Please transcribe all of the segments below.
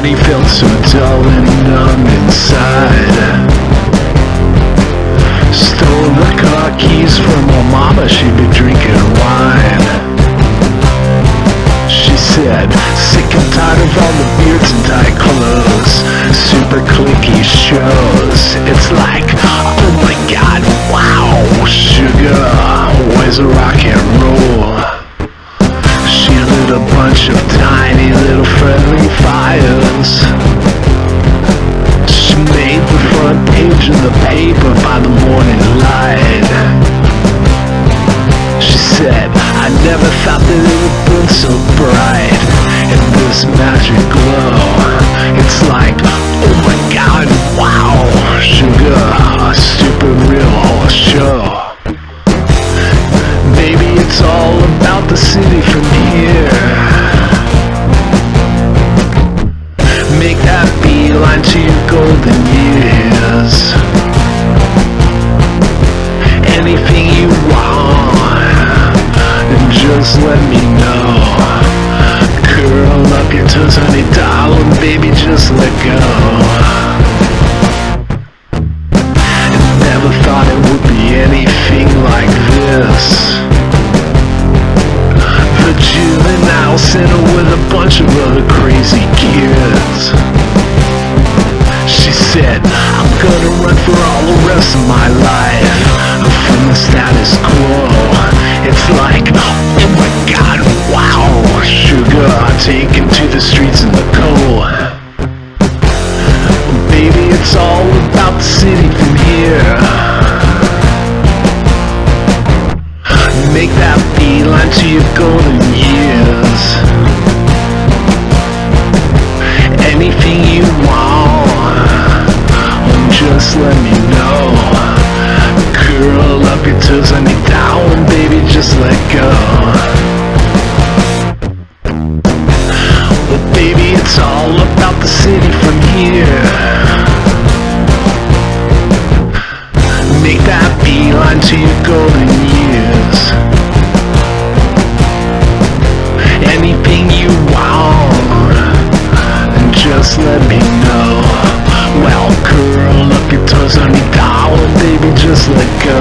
he felt so dull and numb inside. Stole the car keys from her mama, she'd be drinking wine. She said, sick and tired of all the beards and tight clothes, super cliquey shows. It's like, oh my god, wow, sugar, where's the rock and roll? She lit a bunch of tiny little friendly fires. She made the front page of the paper by the morning light. She said, I never thought that it would burn so bright in this magic glow. It's like, oh my god, wow, sugar, a super real show. Baby, it's all about the city from here. Make that beeline to your golden years. Anything you want, and just let me know. Curl up your toes, honey, darling, baby, just let go. Never thought it would be anything like this. The juvenile center with a bunch of other crazy kids. She said, I'm gonna run for all the rest of my life from the status quo. It's like, oh my god, wow, sugar, taken to the streets in the cold. Baby, it's all about the city from here. Make that beeline to your golden years. Anything you want, just let me know. Curl up your toes, honey, down, baby, just let go. Well, baby, it's all about the city from here. Make that beeline to your golden years. Anything you want, and just let me know. Well, curl up your toes, honey, darling, baby, just let go.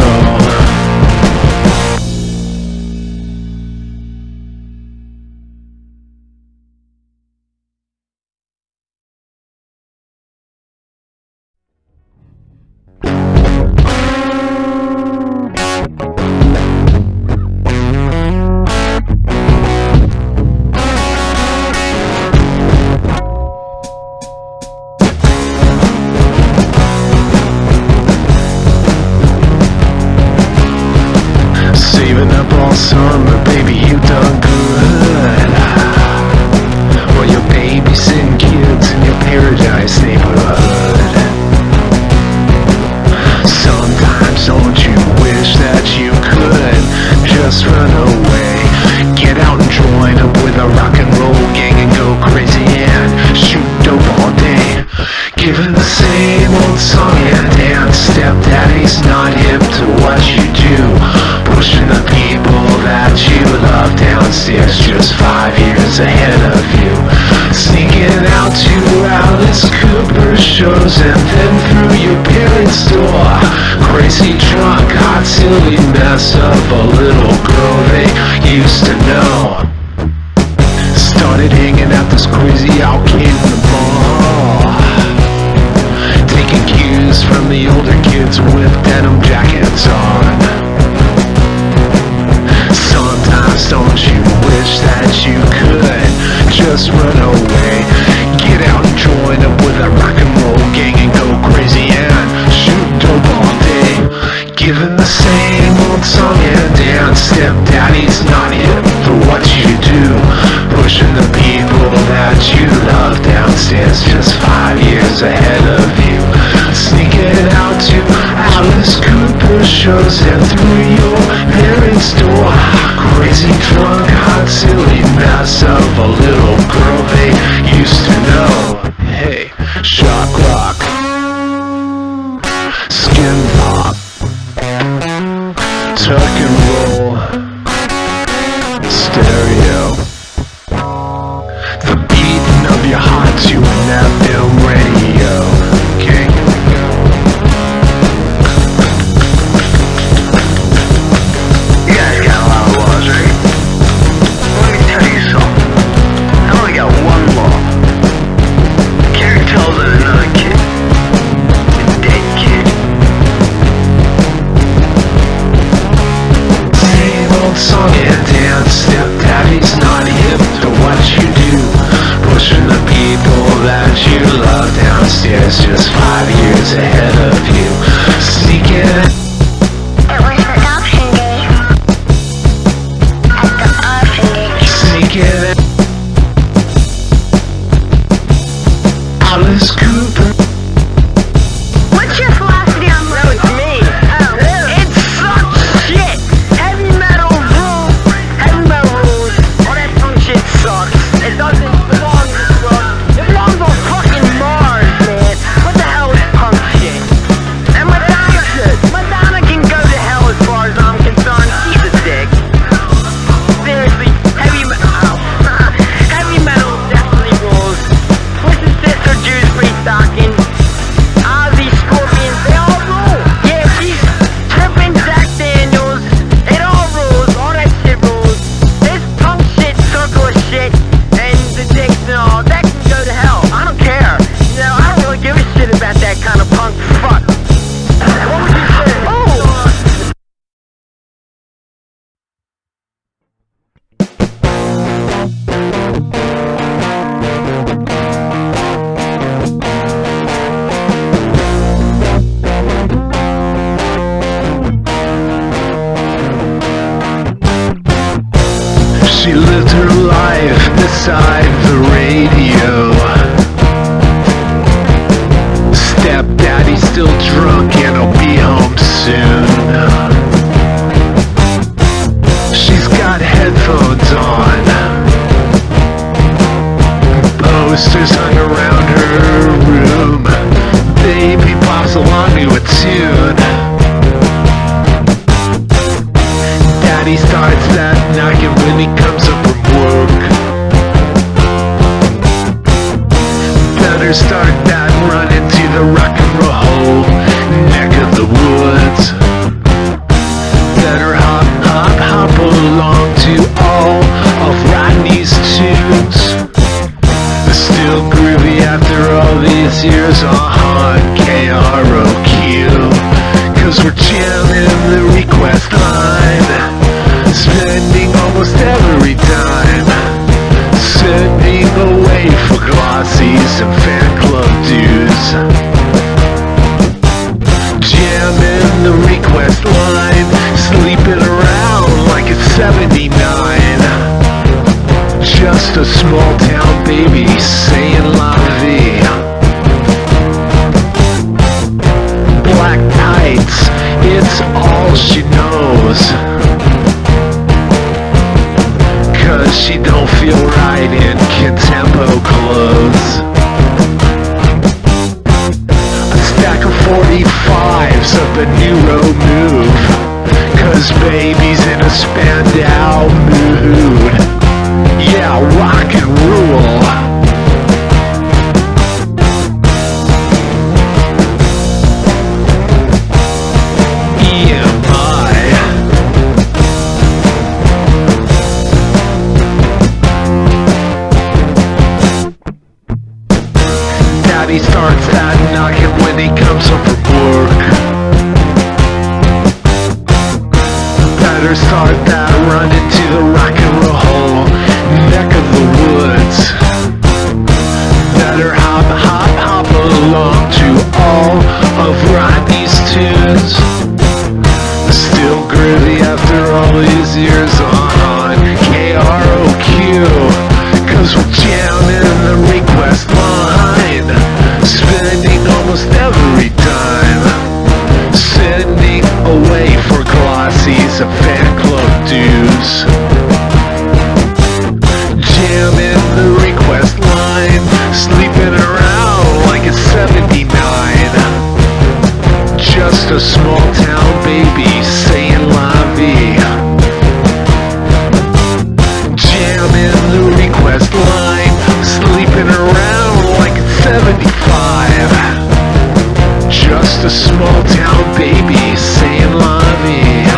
Saving up all summer, baby, you done good. Well, you're babysitting kids in your paradise neighborhood. Sometimes don't you wish that you could just run away, get out and join up with a rock and roll gang and go crazy and shoot dope all day, giving the same old song and dance. Stepdaddy's not hip to what you do, pushing the people that you love downstairs, just 5 years ahead of you. Sneaking out to Alice Cooper shows and then through your parents' door. Crazy drunk, hot, silly mess of a little girl they used to know. Started hanging out this crazy out kid in the bar, taking cues from the older kids with denim jackets on. Sometimes don't you wish that you could just run away, get out and join up with a rock and roll gang and go crazy and shoot dope all day, giving the same old song and dance. Stepdaddy's not hip for what you do, pushing the people that you love downstairs, just 5 years ahead of you. Sneaking out to Alice Cooper shows and through your parents' door. Crazy drunk, hot, silly mess of a little girl they used to know. Hey, shock rock, skin pop, tuck and roll, stereo, the beating of your heart to an that you love downstairs, just 5 years ahead of you. Sneaking It was adoption day at the orphanage. sneaking Alice Cooper. What's your philosophy on No, it's me. Oh, It sucks shit. Heavy metal rules. Heavy metal rules. All that punk shit sucks. It doesn't belong in this world. It belongs on fucking Mars, man. What the hell is punk shit? And Madonna can go to hell as far as I'm concerned. She's a dick. Seriously, heavy metal definitely rules. Twisted Sister, Judas Priest, Dawkins, Ozzy, Scorpions, they all rule. Yeah, she's tripping, Jack Daniels, it all rules, all that shit rules. This punk shit, circle of shit, and the dicks and all, that can go to hell. I don't care. You know, I don't really give a shit about that kind of punk fuck. What would you say? Oh! She lived her life beside the radio. Stepdaddy's still drunk and he'll be home soon. She's got headphones on, posters hung around her room. Baby pops along to a tune. Daddy starts that knocking when he comes up from work. Better start that run into the rock and roll neck of the woods. Better hop along to all of Rodney's tunes. Still groovy after all these years on KROQ. 'Cause we're jamming the request line, spending almost every dime, sending away for glossies and fan club dues. Jamming the request line, sleeping around like it's 79. Just a small town baby saying la vie. Black tights, it's all she knows. 'Cause she don't feel right in Contempo clothes. A stack of 45s of the new road move. 'Cause baby's in a Spandau mood. Yeah, rock and roll. EMI. Daddy starts that knocking when he comes home from work. Better start that run into the rock and roll neck of the woods. Better hop along to all of Rodney's tunes. Still groovy after all these years on KROQ. 'Cause we're jamming the request line, spending almost every dime, sending away for glossies and fan club dues. Jamming the request line, sleeping around like it's 79. Just a small town baby saying la vie. Jamming the request line, sleeping around like it's 75. Just a small town baby saying la vie.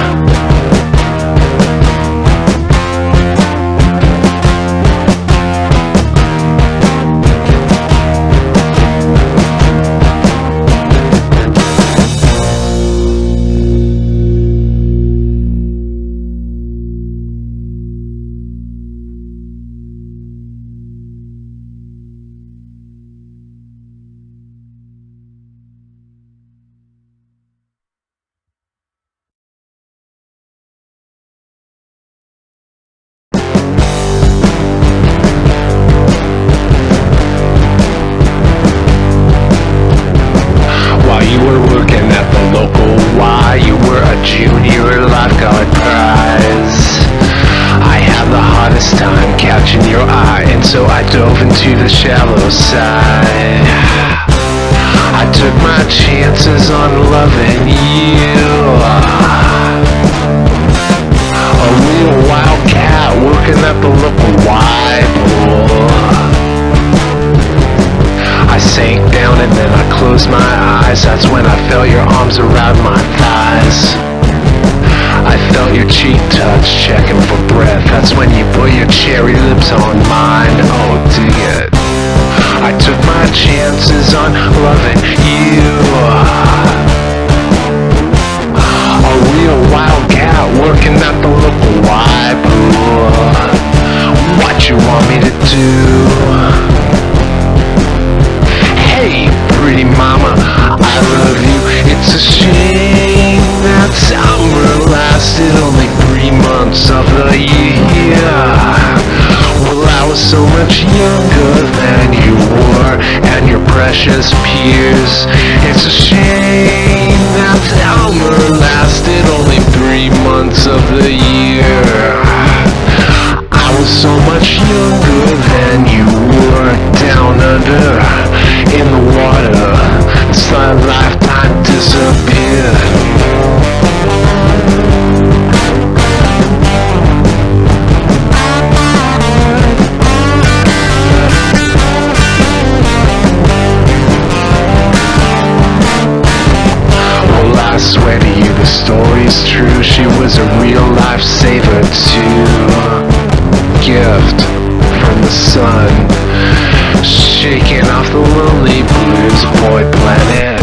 dove into the shallow side. I took my chances on loving you. A real wildcat working at the local wide pool. I sank down and then I closed my eyes. That's when I felt your arms around my thighs. I felt your cheek touch, checking for breath. That's when you put your cherry lips on mine. Oh, dig it. I took my chances on loving you. A real wildcat working at the local wide pool. What you want me to do? Hey, pretty mama, I love you. It's a shame that summer lasted only 3 months of the year. Well, I was so much younger than you were and your precious peers. It's a shame that summer lasted only 3 months of the year. I was so much younger than you were down under in the water. It's like lifetime disappeared. Well, I swear to you the story's true. She was a real lifesaver too. Gift from the sun, shaking off the lonely blues, boy planet.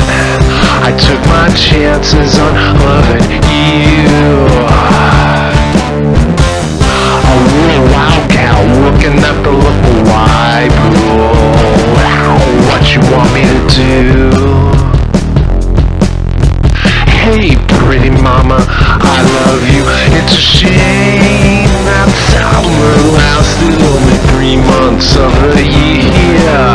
I took my chances on loving you. A real wildcat working at the local wide pool. What you want me to do? Hey, pretty mama, I love you. It's a shame that summer lasted only 3 months of the year.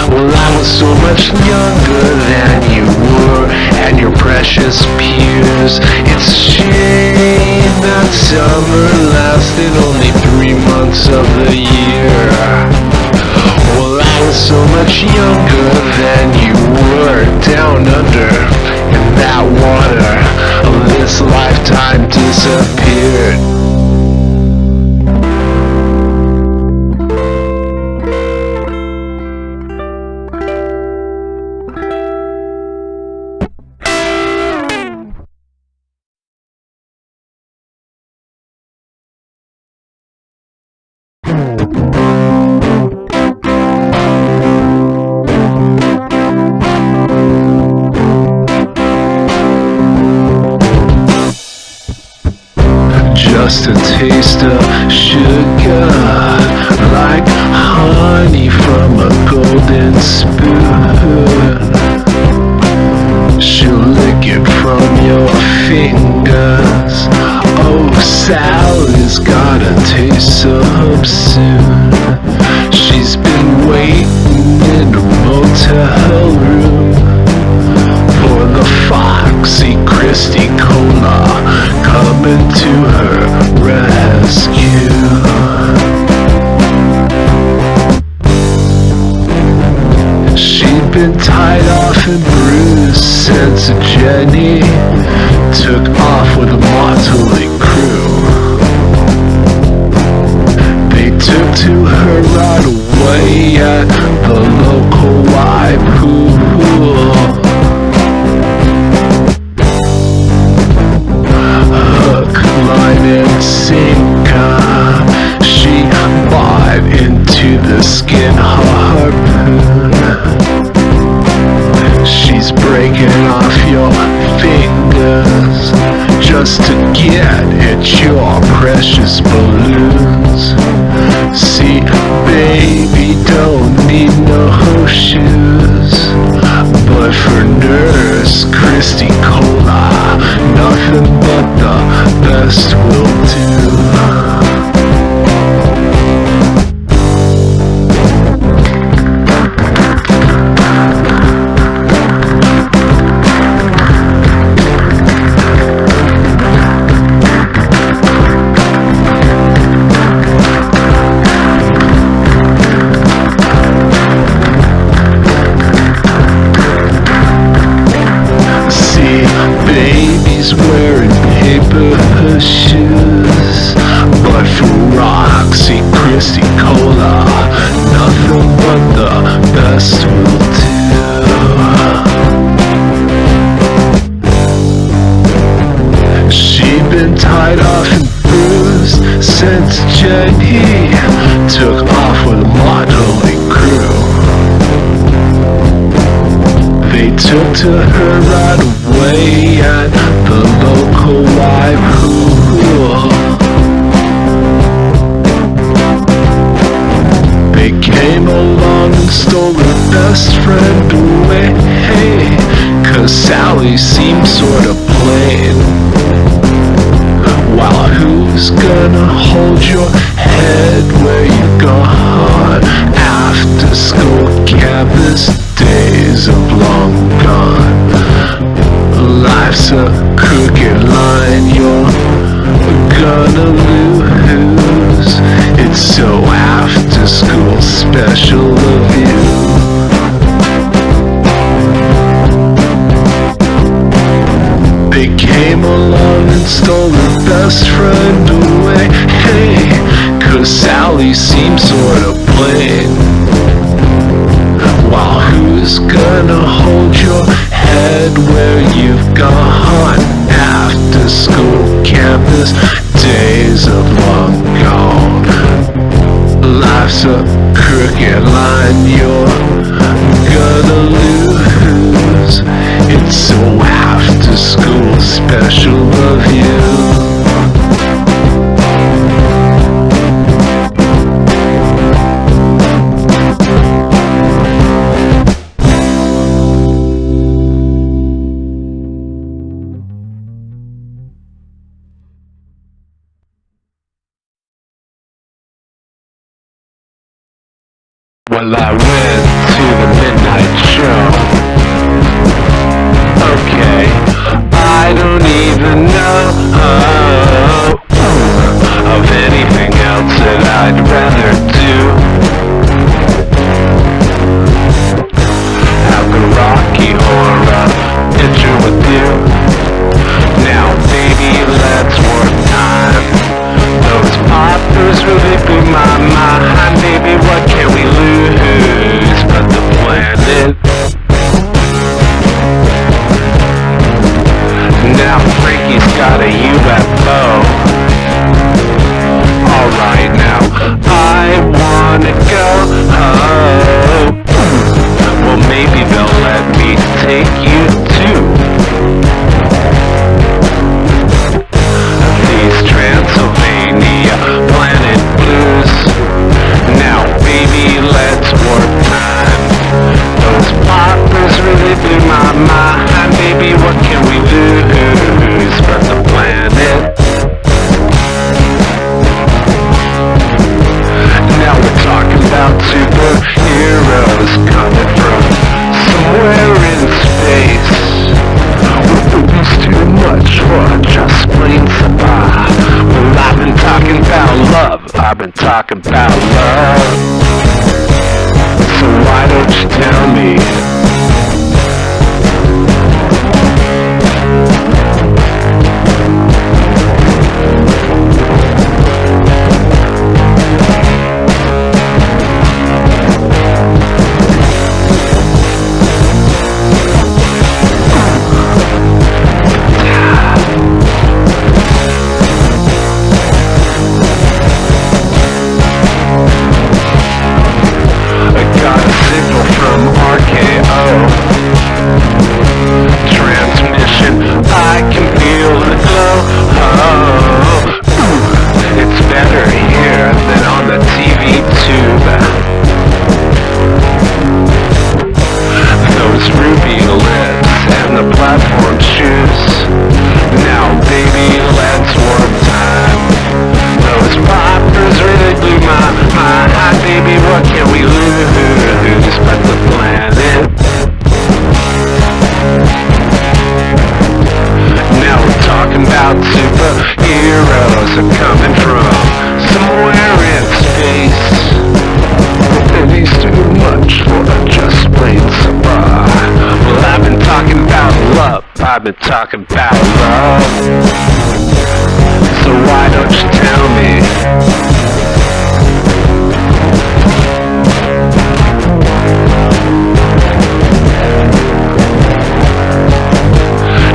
Well, I was so much younger than you were and your precious peers. It's a shame that summer lasted only 3 months of the year. Well, I was so much younger than you were down under in that water. This lifetime disappeared. Just a taste of sugar, like honey from a golden spoon. She'll lick it from your fingers. Oh, Sally's gotta taste some soon. She's been waiting in a motel room for the foxy Christy Cola coming to her rescue. She'd been tied off and bruised since Jenny took off with a motley crew. They took to her right away at the local wide pool. Line and sinker, she bought into the skin harpoon. She's breaking off your fingers just to get at your precious balloons. See, baby don't need no shoes, but for Nurse Christy Cola, nothing but the best will do. was wearing paper shoes, but for Roxy Christie Cola, nothing but the best will do. She'd been tied off and bruised since Jenny took off with a modeling crew. They took to her right away at the local Waipool. They came along and stole her best friend away, 'cause Sally seemed sorta plain. Well, who's gonna hold your head where you've gone? After school campus days have long gone. Life's a crooked line, you're gonna lose. It's so after school special of you. They came along and stole her best friend away, 'cause Sally seemed sorta plain. Well, who's gonna hold your head where you've gone? After school campus days have long gone. Life's a crooked line, you're gonna lose. It's so after school special of you. Well, I went to the midnight show. Okay, I don't even know of anything else that I'd rather do. Have a Rocky Horror picture with you. Now, baby, let's work time. Those poppers really blew my mind. Baby, what can we lose but the planet? Now Frankie's got a UFO. Alright now, I wanna go home. Well, maybe they'll let me take you too. These Transylvania planet blues. Now baby, let's work time. Those poppers really blew my mind. Baby, what can we lose but the planet? Now we're talking about superheroes coming from somewhere in space. It's too much for just plain survive. Well, I've been talking about love. I've been talking about love. So why don't you tell me? I got a signal from Arcane. I've been talking about love. So why don't you tell me?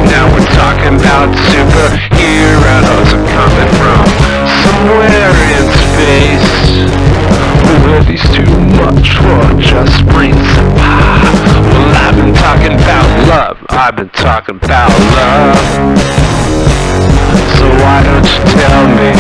Now we're talking about superheroes are coming from somewhere in space. Well, these too much for just brains and pie. Well, I've been talking about love. I've been talking about love. So why don't you tell me?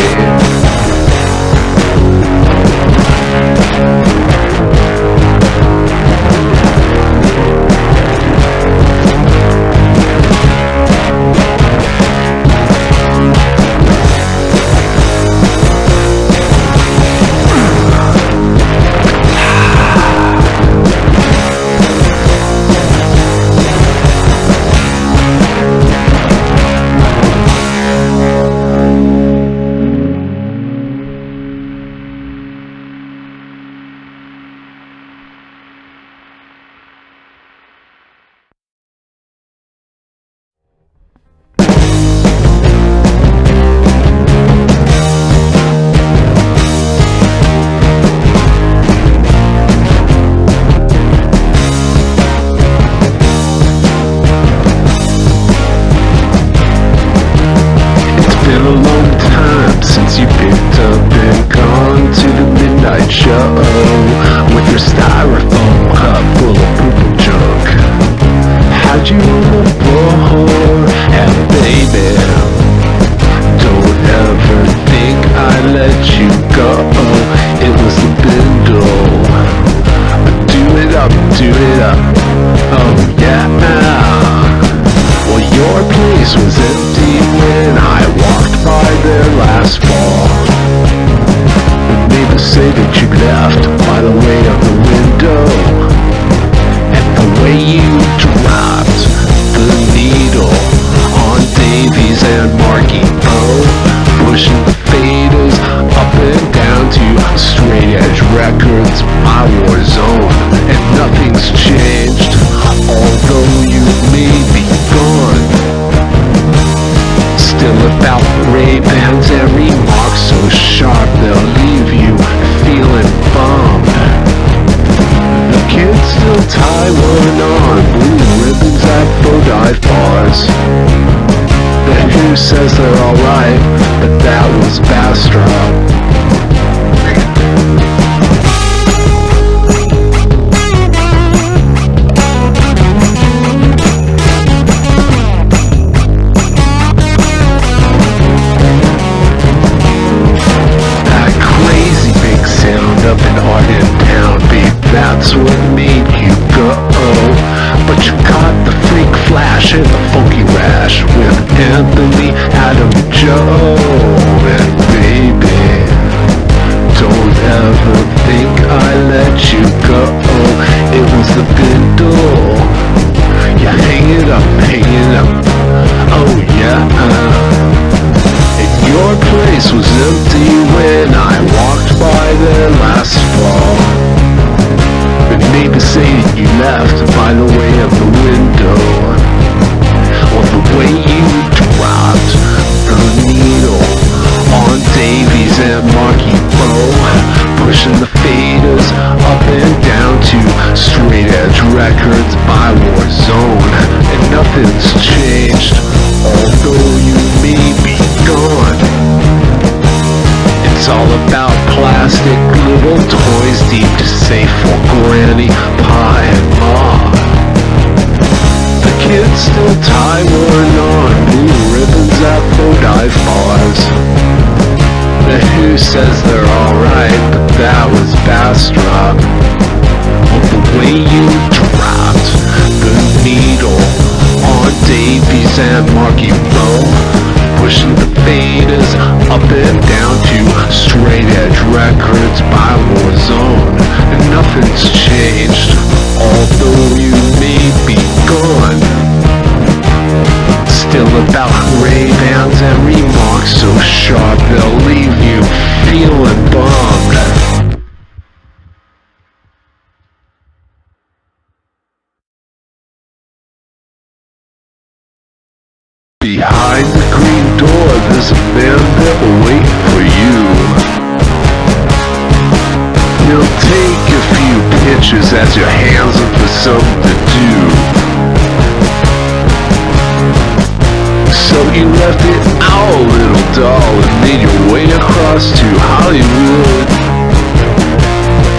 You picked up and gone to the midnight show with your styrofoam cup full of purple junk. How'd you on the floor? And baby, don't ever think I let you go. It was the bindle. Do it up, do it up. Oh yeah. Well, your place was empty when I walked by there last fall. But neighbors say that you left by the way of the window, and the way you dropped the needle on Davies and Marky O, pushing the faders up and down to Straight Edge Records, my war zone, and nothing's changed, although you may be gone. Still about Ray-Bans and remarks so sharp they'll leave you feeling bummed. The kids still tie one on blue ribbons at faux dive bars. The Who says they're alright, but that was Bastrop. Up in Arden Town, babe, that's what made you go. But you caught the freak flash and the funky rash with Anthony, Adam, Joe. And baby, don't ever think I let you go. It was the bindle. Yeah, hang it up, hang it up. Oh yeah. Your place was empty when I walked by there last fall. But neighbors say that you left by the way of the window. Well, the way you dropped the needle on Davies and Marky O, pushing the faders up and down to Straight Edge Records, my war zone, and nothing's changed, although you may be gone. It's all about plastic little toys deemed safe for Granny, Pa, and Ma. The kids still tie one on blue ribbons at faux dive bars. The Who says they're alright, but that was Bastrop. Well, the way you dropped the needle on Davies and Marky O, pushing the faders up and down to Straight Edge Records by Warzone, and nothing's changed, although you may be gone. Still about Ray-Bans and remarks so sharp they'll leave you feeling bummed. Behind the green door, there's a man that will wait for you. He'll take a few pictures as your hands up for something to do. So you left it all, little doll, and made your way across to Hollywood.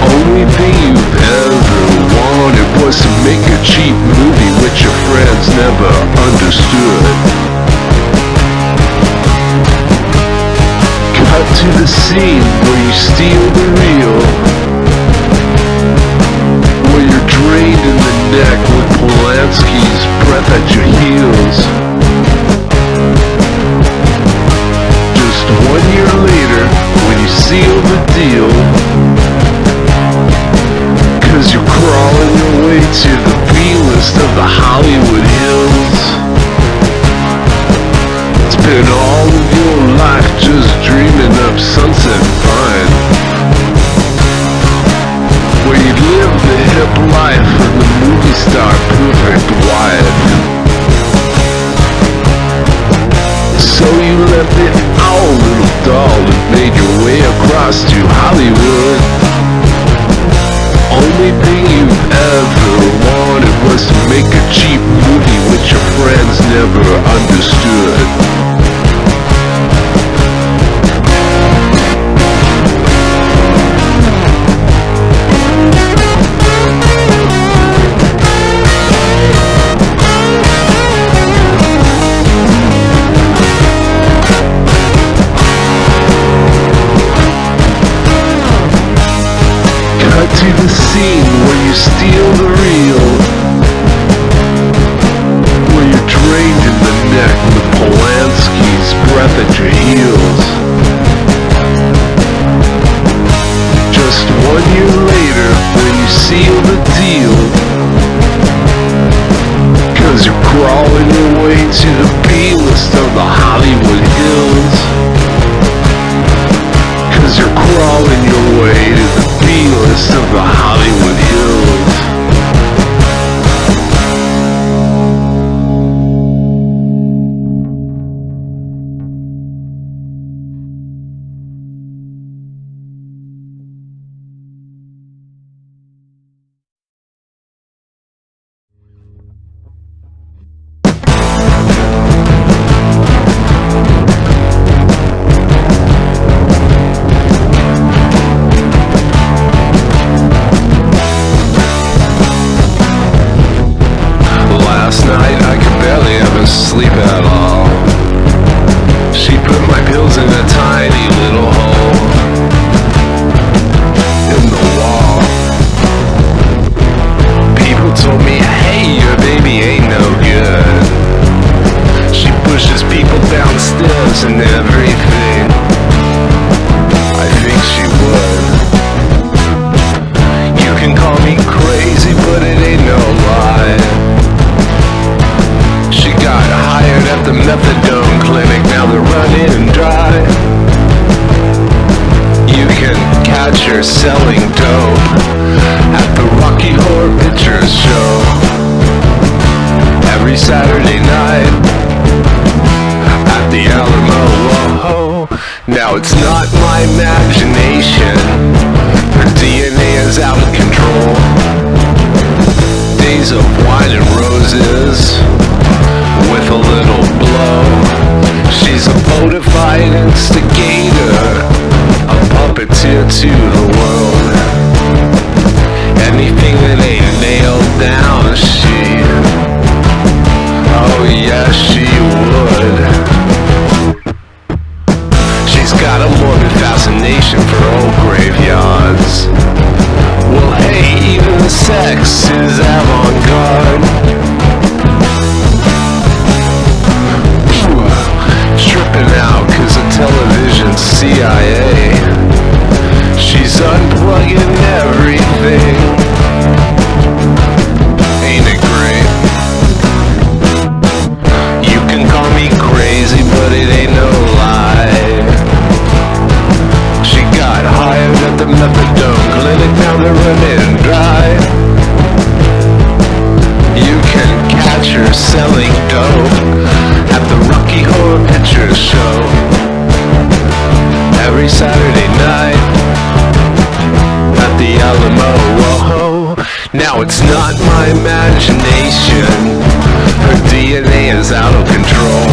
Only thing you've ever wanted was to make a cheap movie which your friends never understood. Cut to the scene where you steal the reel, where you're drained in the neck with Polanski's breath at your heels. Just 1 year later, when you seal the deal, 'cause you're crawling your way to the B-list of the Hollywood Hills. It's been all of your life just dreaming of Sunset Vine, where you live the hip life of the movie star perfect wife. So you left it all, little doll, and made your way across to Hollywood. Only thing you've ever wanted was to make a cheap movie which your friends never understood. To the scene where you steal the reel, where you're drained in the neck with Polanski's breath at your heels. Just 1 year later, when you seal the deal, 'cause you're crawling your way to the B-list of the Hollywood Hills. 'Cause you're crawling your way to the B-list of the Hollywood Hills. Last night I could barely ever sleep at all. She put my pills in a tiny little hole in the wall. People told me, hey, your baby ain't no good. She pushes people downstairs and everything. I think she would. You can call me crazy, but it ain't no lie. She got hired at the methadone clinic, now they're running dry. You can catch her selling dope at the Rocky Horror Picture Show every Saturday night at the Alamo. Whoa. Now it's not my imagination, her DNA is out of control. Days of wine and roses with a little blow. She's a bona fide instigator, a puppeteer to the world. Anything that ain't nailed down, she, oh yeah, she would. She's got a morbid fascination for old graveyards. Well, hey, even sex is avant-garde. Stripping out 'cause of television's CIA. She's unplugging everything. Ain't it great? You can call me crazy, but it ain't no lie. She got hired at the methadone clinic, now they're running dry. You can catch her selling dope at the Now it's not my imagination. Her DNA is out of control.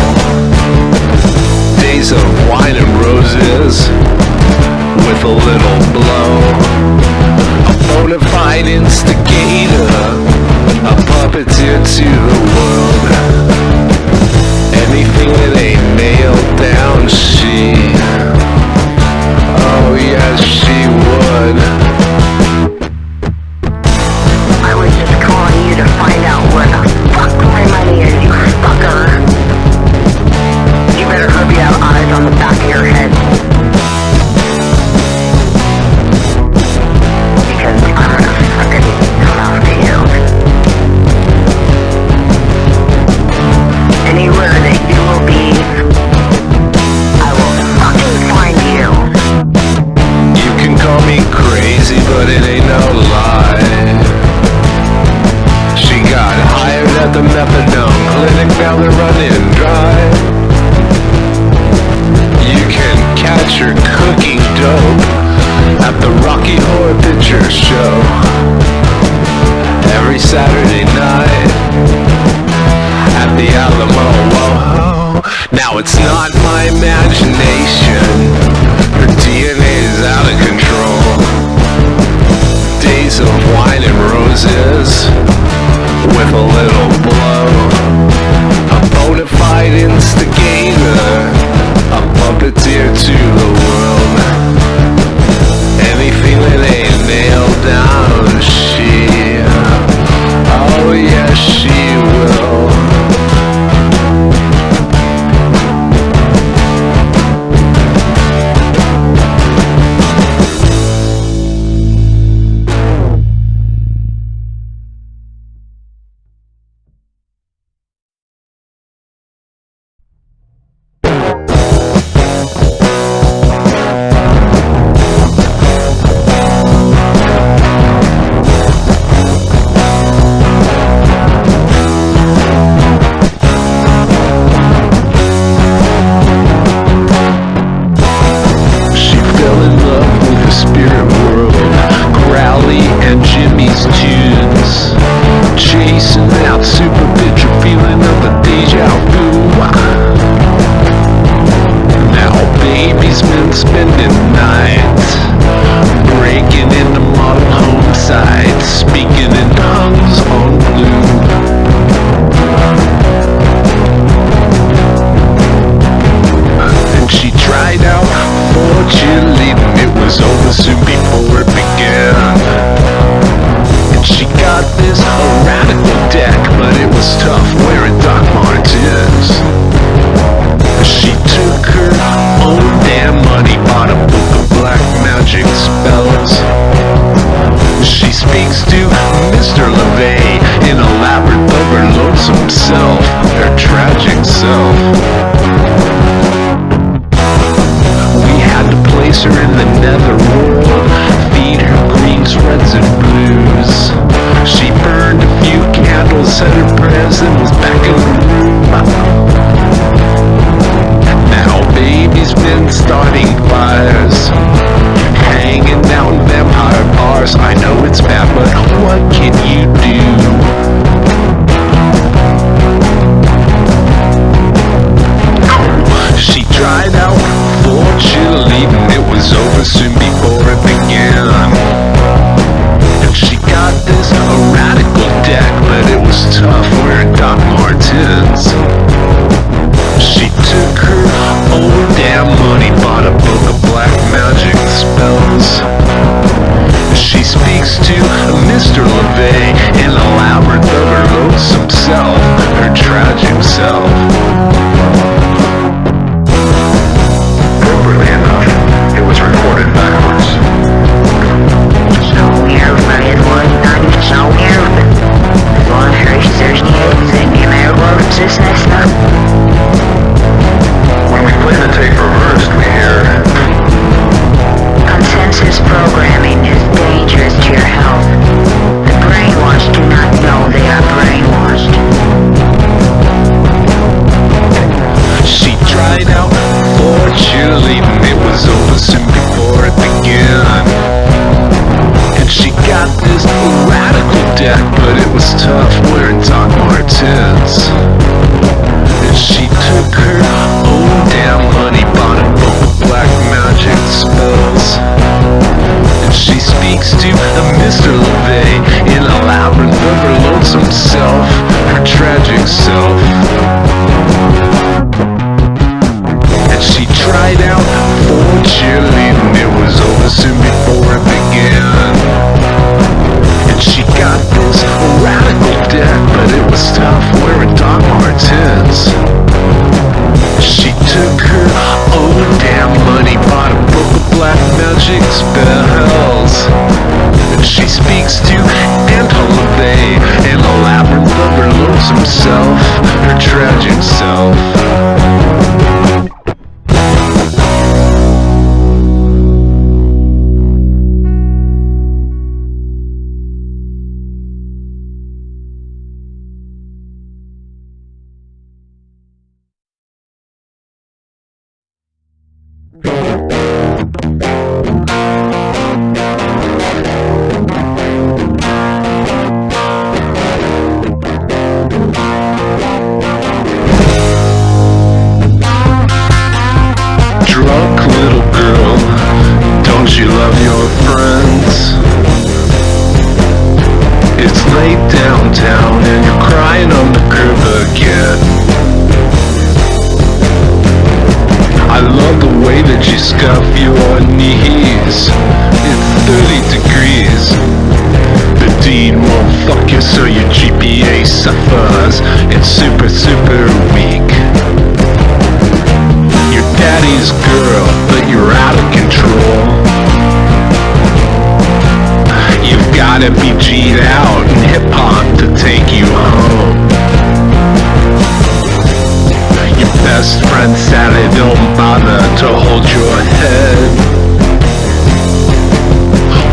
Days of wine and roses with a little blow. A bona fide instigator, a puppeteer to the world. Anything that ain't nailed down, she, oh yes she would. I was just calling you to find out where the fuck my money is, you fucker. You better hope you have eyes on the back of your head. Because I'm gonna fucking come after you. Anywhere that you will be, I will fucking find you. You can call me crazy, but it ain't no lie. She got hired at the methadone clinic, now they're running dry. You can catch her cooking dope at the Rocky Horror Picture Show every Saturday night at the Alamo. Whoa. Now it's not my imagination. Her DNA is out of control. Days of wine and roses with a little blow. A bona fide instigator, a puppeteer to the world. Anything that ain't nailed down, she, oh yes she will. but it was tough wearing Doc Martens. And she took her own damn honey, bought a book of black magic spells. And she speaks to a Mr. LeVay in a labyrinth of her lonesome self, her tragic self. And she tried out for cheerleading, it was over soon before it began. And she got this radical debt, but it was tough wearing Doc Martens. She took her own damn money, bought a book of black magic spells. And she speaks to Anton LaVey in a labyrinth of her lonesome self, her tragic self. Drunk little girl, don't you love your friends? It's late downtown and you're crying on the curb again. I love the way that you scuff your knees. It's 30 degrees. The dean won't fuck you so your GPA suffers. It's super, super weak. Your daddy's girl, but you're out of control. You've gotta be G'd out in hip-hop to take you home. Your best friend Sally don't bother to hold your head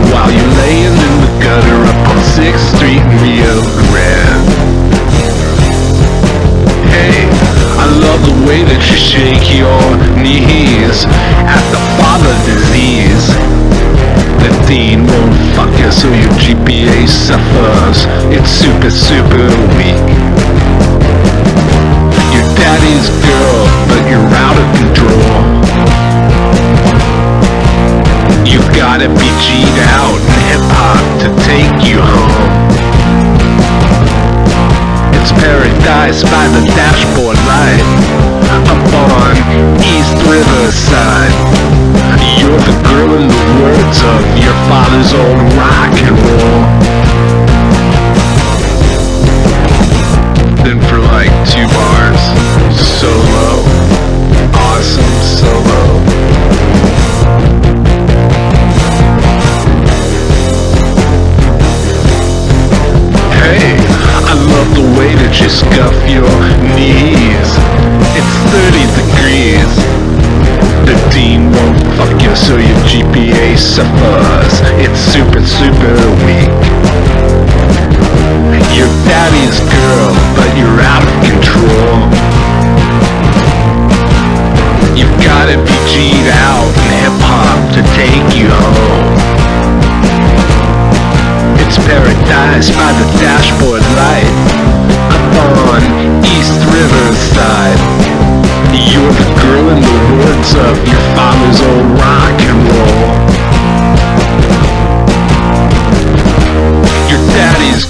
while you're laying in the gutter up on 6th Street in Rio Grande. Hey, I love the way that you shake your knees at the father disease. The dean won't fuck you so your GPA suffers. It's super, super weak. Your daddy's girl, but you're out of control. You gotta be G'd out in hip-hop to take you home. It's paradise by the dashboard light up on East Riverside. You're the girl in the words of your father's old rock and roll. Then for like 2 bars, solo, awesome solo. Hey, I love the way that you scuff your knees. It's 30 degrees. The dean won't fuck you so your GPA suffers. It's super, super weak. Your daddy's girl, but you're out of control. You've gotta be G'd out in hip-hop to take you home. It's paradise by the dashboard light up on East Riverside. You're the girl in the words of your father's old rock and roll. Your daddy's